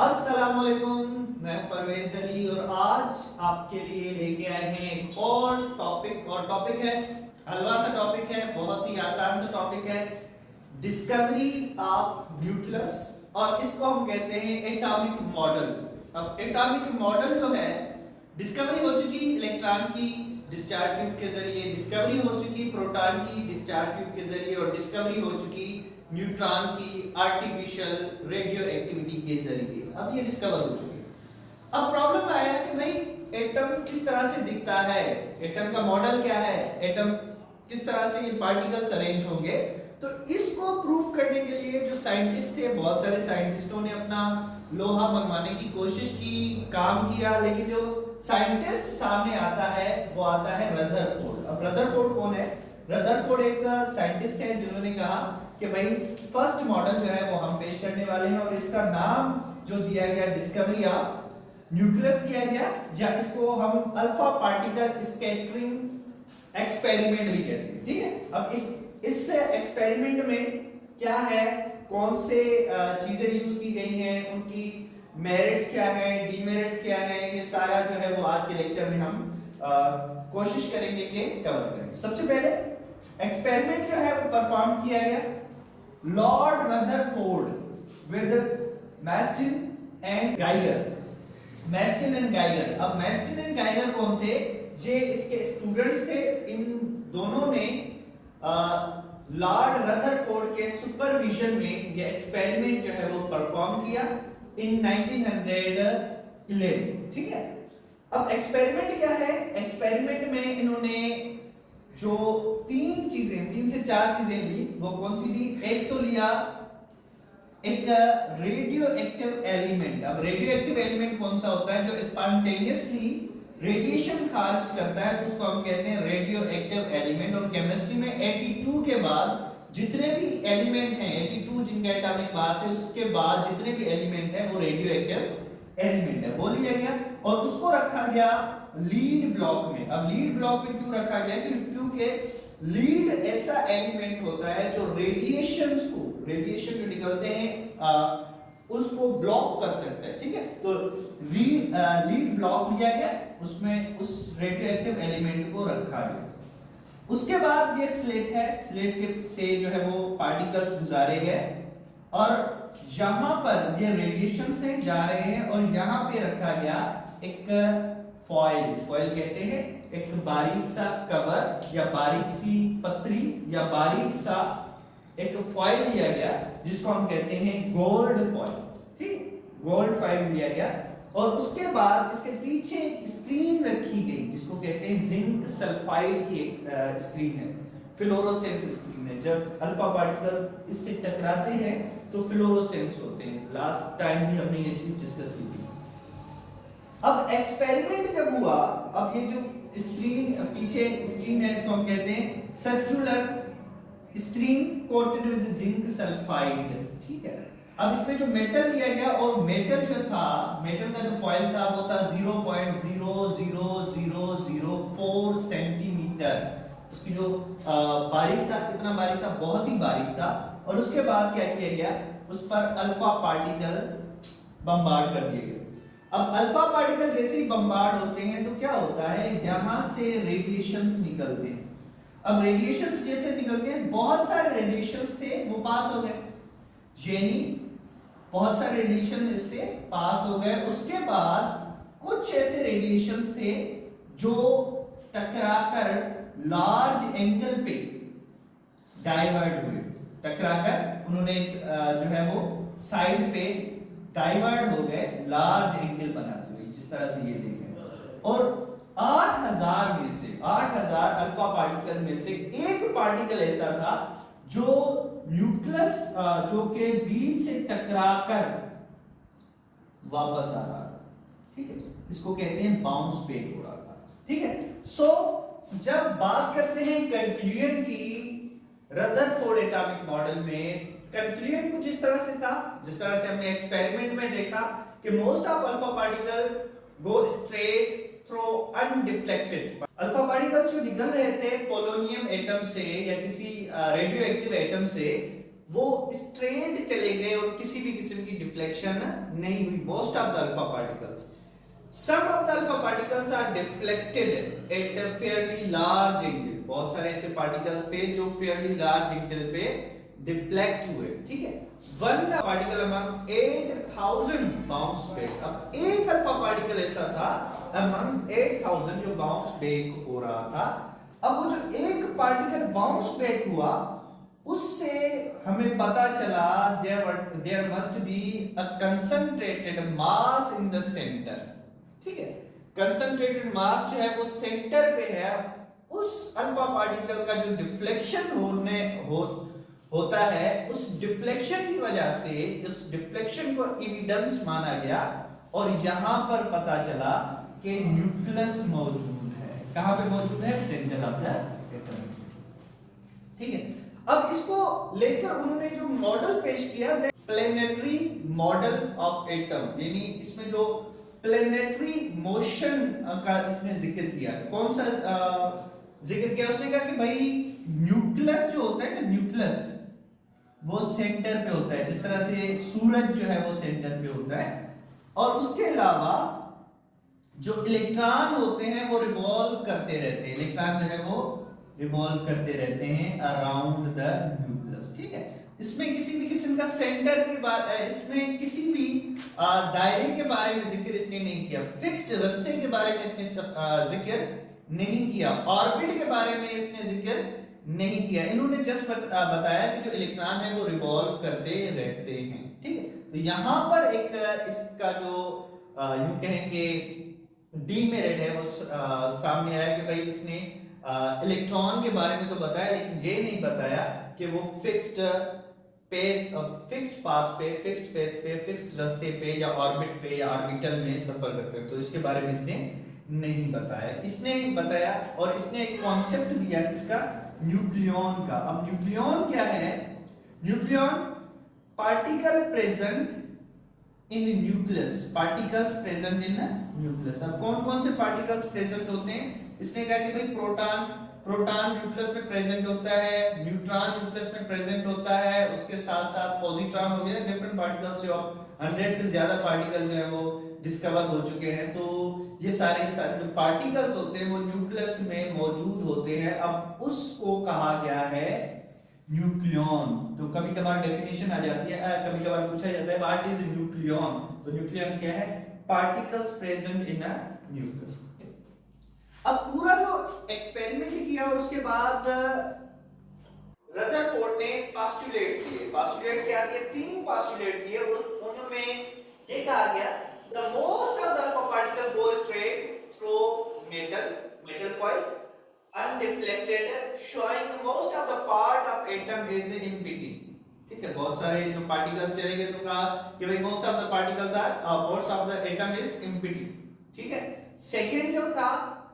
अस्सलामुअलैकुम, मैं परवेज अली और आज आपके लिए लेके आए हैं एक और टॉपिक है हलवा सा टॉपिक है, बहुत ही आसान सा टॉपिक है, डिस्कवरी ऑफ न्यूक्लियस। और इसको हम कहते हैं एटॉमिक मॉडल। अब एटॉमिक मॉडल जो है, डिस्कवरी हो चुकी इलेक्ट्रॉन की डिस्चार्ज ट्यूब के जरिए, डिस्कवरी हो चुकी प्रोटॉन की डिस्चार्ज ट्यूब के जरिए और डिस्कवरी हो चुकी न्यूट्रॉन की आर्टिफिशियल रेडियो एक्टिविटी के जरिए। अब ये डिस्कवर हो चुकी है। अब प्रॉब्लम आया कि भाई एटम किस तरह से दिखता है, एटम का मॉडल क्या है, एटम किस तरह से ये पार्टिकल्स अरेंज होंगे। तो इसको प्रूव करने के लिए जो साइंटिस्ट थे, बहुत सारे साइंटिस्टों ने अपना लोहा मनवाने की कोशिश की, काम किया, लेकिन जो साइंटिस्ट सामने आता है वो आता है रदरफोर्ड। अब रदरफोर्ड कौन है? रदरफोर्ड एक साइंटिस्ट है जिन्होंने कहा कि भाई फर्स्ट मॉडल जो है वो हम पेश करने वाले हैं और इसका नाम जो दिया गया डिस्कवरी ऑफ न्यूक्लियस दिया गया, या इसको हम अल्फा पार्टिकल स्कैटरिंग एक्सपेरिमेंट भी कहते हैं। ठीक है, अब इस एक्सपेरिमेंट में क्या है, कौन से चीजें यूज की गई हैं, उनकी मेरिट्स क्या है, डीमेरिट्स क्या है, ये सारा जो है वो आज के लेक्चर में हम कोशिश करेंगे कि कवर करें। सबसे पहले एक्सपेरिमेंट जो है वो परफॉर्म किया गया Lord Rutherford with Marsden and Geiger. Marsden and Geiger, अब मैस्टिन एंड गाइगर कौन थे? ये इसके स्टूडेंट्स थे। इन दोनों ने लॉर्ड रदरफोर्ड के सुपरविजन में ये एक्सपेरिमेंट जो है वो परफॉर्म किया इन 1911। ठीक है, अब एक्सपेरिमेंट क्या है? एक्सपेरिमेंट में इन्होंने जो तीन से चार चीजें ली, वो कौन सी ली? एक तो लिया एक रेडियो एक्टिव एलिमेंट। अब रेडियो एक्टिव एलिमेंट कौन सा होता है? जो स्पॉन्टेनियसली रेडिएशन खारिज करता है, तो उसको हम कहते हैं रेडियो एक्टिव एलिमेंट। और केमिस्ट्री में 82 के बाद जितने भी एलिमेंट हैं, 82 जिनका एटॉमिक मास है, उसके बाद जितने भी एलिमेंट हैं वो रेडियो एक्टिव एलिमेंट है, वो लिया गया और उसको रखा गया लीड ब्लॉक में। अब लीड ब्लॉक में क्यों रखा गया? क्योंकि लीड ऐसा एलिमेंट होता है जो रेडिएशन जो निकलते हैं उसको ब्लॉक कर सकता है। ठीक है, तो लीड ब्लॉक लिया गया, उसमें उस रेडियो एक्टिव एलिमेंट को रखा गया। उसके बाद ये स्लेट है, स्लेट के से जो है वो पार्टिकल्स गुजारे गए और यहां पर ये रेडिएशन से जा रहे हैं और यहां पे रखा गया एक फॉइल कहते हैं, एक बारीक सा कवर या बारीक सी पतरी या बारीक सा एक फॉइल लिया गया जिसको हम कहते हैं गोल्ड फॉइल। ठीक, गोल्ड फॉइल लिया गया और उसके बाद इसके पीछे एक स्क्रीन रखी गई जिसको कहते हैं जिंक सल्फाइड की एक स्क्रीन है, फ्लोरोसेंस स्क्रीन है। जब अल्फा पार्टिकल्स इससे टकराते हैं तो फ्लोरोसेंस होते हैं। लास्ट टाइम भी हमने ये चीज डिस्कस की थी। अब एक्सपेरिमेंट जब हुआ, अब ये जो स्क्रीन पीछे स्क्रीन है इसको हम कहते हैं circular screen coated with zinc sulphide. ठीक है, अब इसमें जो मेटल लिया गया और मेटल जो था, मेटल का जो फॉइल था वो था 0.00004 सेंटीमीटर। उसकी जो बारीक था, कितना बारीक था? बहुत ही बारीक था। और उसके बाद क्या किया गया? उस पर अल्फा पार्टिकल बम्बार्ड कर दिए गए। अब अल्फा पार्टिकल जैसे ही बम्बार्ड होते हैं तो क्या होता है? यहां से रेडिएशंस निकलते हैं। अब रेडिएशंस जैसे निकलते हैं, बहुत सारे रेडिएशंस थे वो पास हो गए, यानी बहुत सारे रेडिएशन इससे पास हो गए। उसके बाद कुछ ऐसे रेडिएशंस थे जो टकराकर लार्ज एंगल पे डाइवर्ट हुए, टकराकर उन्होंने जो है वो साइड पे डाइवर्ट हो गए, लार्ज एंगल बनाते हुए, जिस तरह से ये देखें। और 8000 अल्फा पार्टिकल में से एक पार्टिकल ऐसा था जो न्यूक्लियस जो के बीच से टकराकर वापस आ रहा था। ठीक है, इसको कहते हैं बाउंस बैक हो रहा था। ठीक है, सो जब बात करते हैं कंक्लूजन की, रदरफोर्ड एटॉमिक मॉडल में कंक्लूजन कुछ इस तरह से था, जिस तरह से हमने एक्सपेरिमेंट में देखा कि most of alpha particle go straight through undeflected. Alpha particles जो निकल रहे थे पोलोनियम एटम से या किसी रेडियो एक्टिव एटम से, वो स्ट्रेट चले गए और किसी भी किस्म की डिफ्लेक्शन नहीं हुई। Most of the alpha particles, some of the alpha particles are deflected at a fairly large angle. बहुत सारे ऐसे पार्टिकल्स थे जो फेयरली लार्ज एंगल पे डिफ्लेक्ट हुए, ठीक है। One particle among 8000 bounce back. अब एक अल्फा पार्टिकल ऐसा था अमंग 8000 जो बाउंस बैक हो रहा था। अब वो जो एक पार्टिकल बाउंस बैक हुआ, उससे हमें पता चला there must be a concentrated mass in the centre, ठीक है। कंसंट्रेटेड मास जो है वो सेंटर पे है। उस अल्फा पार्टिकल का जो डिफ्लेक्शन होता है, उस डिफ्लेक्शन की वजह से उस डिफ्लेक्शन को एविडेंस माना गया और यहां पर पता चला कि न्यूक्लियस मौजूद है। कहां पे मौजूद है? सेंटर ऑफ द एटम, ठीक है। अब इसको लेकर उन्होंने जो मॉडल पेश किया, प्लेनेटरी मॉडल ऑफ एटम, यानी इसमें जो प्लेनेटरी मोशन का इसने जिक्र किया। कौन सा जिक्र किया? उसने कहा कि भाई न्यूक्लियस जो होता है ना, न्यूक्लियस वो सेंटर पे होता है, जिस तरह से सूरज जो है वो सेंटर पे होता है। और उसके अलावा जो इलेक्ट्रॉन होते हैं वो रिवॉल्व करते रहते हैं। इलेक्ट्रॉन जो है वो रिवॉल्व करते रहते हैं अराउंड द न्यूक्लियस, ठीक है। इसमें किसी भी किस्म का सेंटर के बारे, इसमें किसी भी दायरे के बारे में जिक्र इसने नहीं किया। फिक्स्ड रास्ते के बारे में इसने जिक्र नहीं किया। ऑर्बिट के बारे में इसने जिक्र नहीं किया। इन्होंने जस्ट बताया कि जो इलेक्ट्रॉन है वो रिवॉल्व करते रहते हैं, ठीक है। तो यहां पर एक इसका जो यूं कहें कि डीमेरिट है वो सामने आया कि भाई इसने इलेक्ट्रॉन के बारे में तो बताया, लेकिन ये नहीं बताया कि वो फिक्स्ड पाथ पे, फिक्स्ड रास्ते पे या ऑर्बिट पे या ऑर्बिटल में सफर करते हैं। तो इसके बारे में इसने नहीं बताया। इसने बताया और इसने एक कॉन्सेप्ट दिया किसका? न्यूक्लियॉन का। अब न्यूक्लियॉन क्या है? Nucleon particle present in nucleus, particles present in nucleus. अब कौन कौन से पार्टिकल्स प्रेजेंट होते हैं? इसने कहा कि भाई प्रोटॉन न्यूक्लियस में प्रेजेंट होता है, न्यूट्रॉन न्यूक्लियस में प्रेजेंट होता है, उसके साथ साथ पॉजिट्रॉन हो गया। डिफरेंट पार्टिकल्स जो 100 से ज्यादा पार्टिकल जो है वो डिस्कवर हो चुके हैं। तो ये सारे के सारे जो पार्टिकल्स होते हैं वो न्यूक्लियस में मौजूद होते हैं। अब उसको कहा गया है न्यूक्लियॉन। तो कभी कभार डेफिनेशन आ जाती है, कभी कभार पूछा जाता है व्हाट इज न्यूक्लियॉन। तो न्यूक्लियॉन क्या है? Particles present in a nucleus. अब पूरा जो एक्सपेरिमेंट किया और उसके बाद रदरफोर्ड ने पोस्टुलेट्स दिए। पोस्टुलेट क्या दिए? 3 पोस्टुलेट दिए। उनमें ये कहा गया the most of the alpha particle go straight through metal foil undeflected, showing most of the part of atom is empty, ठीक है। बहुत सारे जो पार्टिकल्स चले गए तो कहा कि भाई most of the particles are most of the atom is empty, ठीक है। सेकंड जो था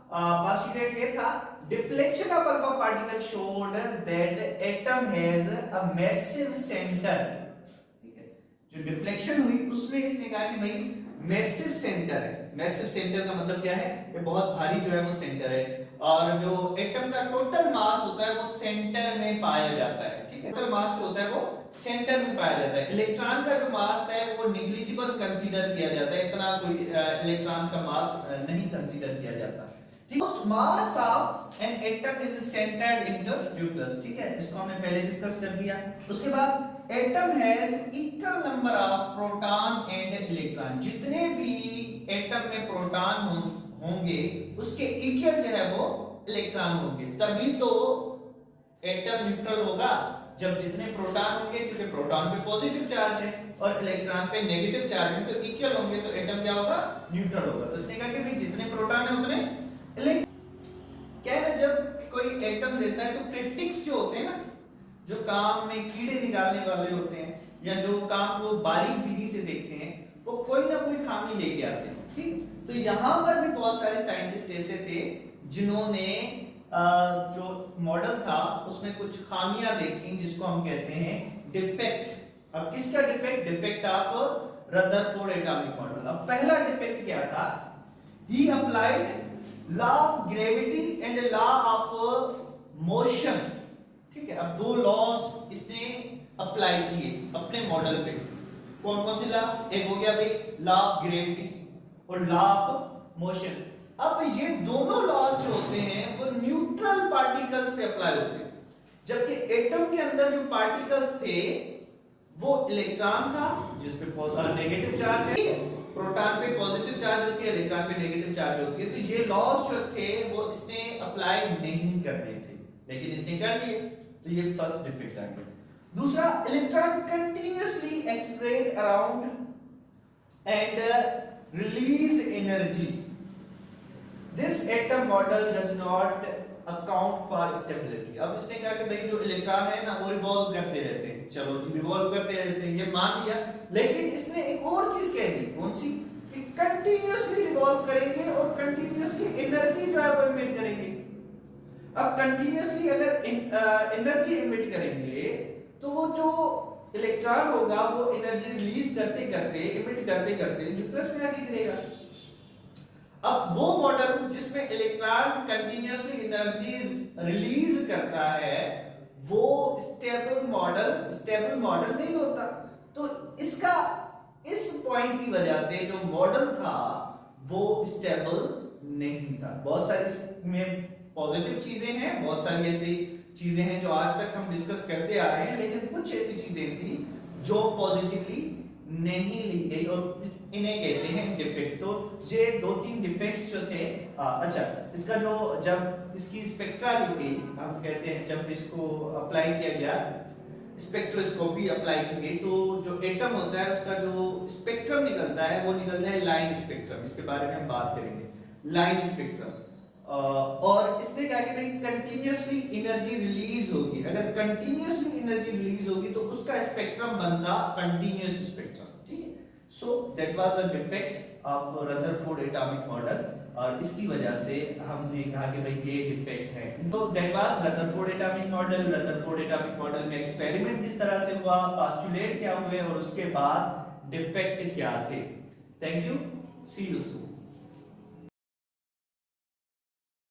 पोस्टुलेट ये था deflection of alpha particle showed that atom has a massive center, ठीक है। जो डिफ्लेक्शन हुई उसमें इसने कहा कि भाई मैसिव सेंटर है। मैसिव सेंटर का मतलब क्या है? ये बहुत भारी जो है वो सेंटर है। और जो एटम का टोटल मास होता है वो सेंटर में पाया जाता है, ठीक है। टोटल मास जो होता है वो सेंटर में पाया जाता है। इलेक्ट्रॉन का जो मास है वो निग्लिजिबल कंसीडर किया जाता है, इतना कोई इलेक्ट्रॉन का मास नहीं कंसीडर किया जाता, ठीक है। Mass of an atom is centred in the nucleus, ठीक है। इसको हमने पहले डिस्कस कर दिया। उसके बाद atom has equal number of proton and electron. जितने भी एटम में प्रोटॉन होंगे उसके इक्वल जो है वो इलेक्ट्रॉन होंगे। तभी तो एटम न्यूट्रल होगा जब जितने प्रोटॉन होंगे, क्योंकि प्रोटॉन पे पॉजिटिव चार्ज है और इलेक्ट्रॉन पे नेगेटिव चार्ज है, तो इक्वल होंगे तो एटम क्या होगा? न्यूट्रल होगा। तो इसने कहा कि भाई जितने प्रोटॉन है उतने क्या है ना, जब कोई एटम देता है तो क्रिटिक्स जो होते हैं ना, जो काम में कीड़े निकालने वाले होते हैं या जो काम को बारीक बीनी से देखते हैं, वो कोई ना कोई खामी लेके आते हैं, ठीक। तो यहां पर भी बहुत सारे साइंटिस्ट ऐसे थे जिन्होंने जो मॉडल था उसमें कुछ खामियां देखी, जिसको हम कहते हैं डिफेक्ट। अब किसका defect? Defect of Rutherford atomic model. अब पहला डिफेक्ट क्या था? He applied law of gravity and law of motion, ठीक है। अब 2 लॉज इसने अप्लाई किए अपने मॉडल पे। कौन कौन से लॉ? एक हो गया भाई लॉ ऑफ ग्रेविटी और लॉ ऑफ मोशन। अब ये दोनों लॉज जो होते हैं वो न्यूट्रल पार्टिकल्स पे अप्लाई होते हैं, जबकि एटम के अंदर जो पार्टिकल्स थे वो इलेक्ट्रॉन था जिसपे नेगेटिव चार्ज है, प्रोटॉन पे पॉजिटिव चार्ज होती है, इलेक्ट्रॉन पे नेगेटिव चार्ज होती है। तो ये लॉज जो थे वो इसने अप्लाई नहीं करने थे, लेकिन इसने कर लिए। तो ये फर्स्ट डिफेक्ट आ गया। दूसरा, electron continuously एक्सप्रेड around and release energy. This atom model does not account for stability. अब इसने कहा कि भाई जो इलेक्ट्रॉन है ना वो रिवॉल्व करते रहते हैं, चलो जी रिवॉल्व करते रहते हैं, ये मान लिया, लेकिन इसने एक और चीज कह दी। कौन सी? कि कंटिन्यूअसली रिवॉल्व करेंगे और कंटिन्यूअसली एनर्जी जो है वो इमिट करेंगे। अब कंटिन्यूअसली अगर एनर्जी इमिट करेंगे तो वो जो इलेक्ट्रॉन होगा वो एनर्जी रिलीज करते करते इमिट करते करते न्यूक्लियस में आके गिरेगा। अब वो मॉडल जिसमें इलेक्ट्रॉन कंटिन्यूअसली एनर्जी रिलीज करता है वो स्टेबल मॉडल नहीं होता। तो इसका इस पॉइंट की वजह से जो मॉडल था वो स्टेबल नहीं था। बहुत सारी इसमें पॉजिटिव चीजें हैं, बहुत सारी ऐसी चीजें हैं जो आज तक हम डिस्कस करते आ रहे हैं, लेकिन कुछ ऐसी चीजें थी जो पॉजिटिवली नहीं ली गई और इन्हें कहते हैं डिफेक्ट। तो ये 2-3 डिफेक्ट्स जो थे, अच्छा इसका जो जब इसकी स्पेक्ट्रा ली गई, हम कहते हैं जब इसको अप्लाई किया गया, स्पेक्ट्रोस्कोपी अप्लाई की गई, तो जो एटम होता है उसका जो स्पेक्ट्रम निकलता है वो निकलता है लाइन स्पेक्ट्रम। इसके बारे में हम बात करेंगे, लाइन स्पेक्ट्रम। और इसने क्या कि भाई कंटिन्यूअसली एनर्जी रिलीज होगी, अगर कंटिन्यूअसली एनर्जी रिलीज होगी तो उसका स्पेक्ट्रम बनता कंटिन्यूअस स्पेक्ट्रम, ठीक है। So that was a defect of Rutherford atomic model, और इसकी वजह से हमने कहा कि भाई ये डिफेक्ट है। तो that was Rutherford atomic model. Rutherford atomic model में एक्सपेरिमेंट किस तरह से हुआ, पोस्टुलेट क्या हुए और उसके बाद डिफेक्ट क्या थे। Thank you, see you soon.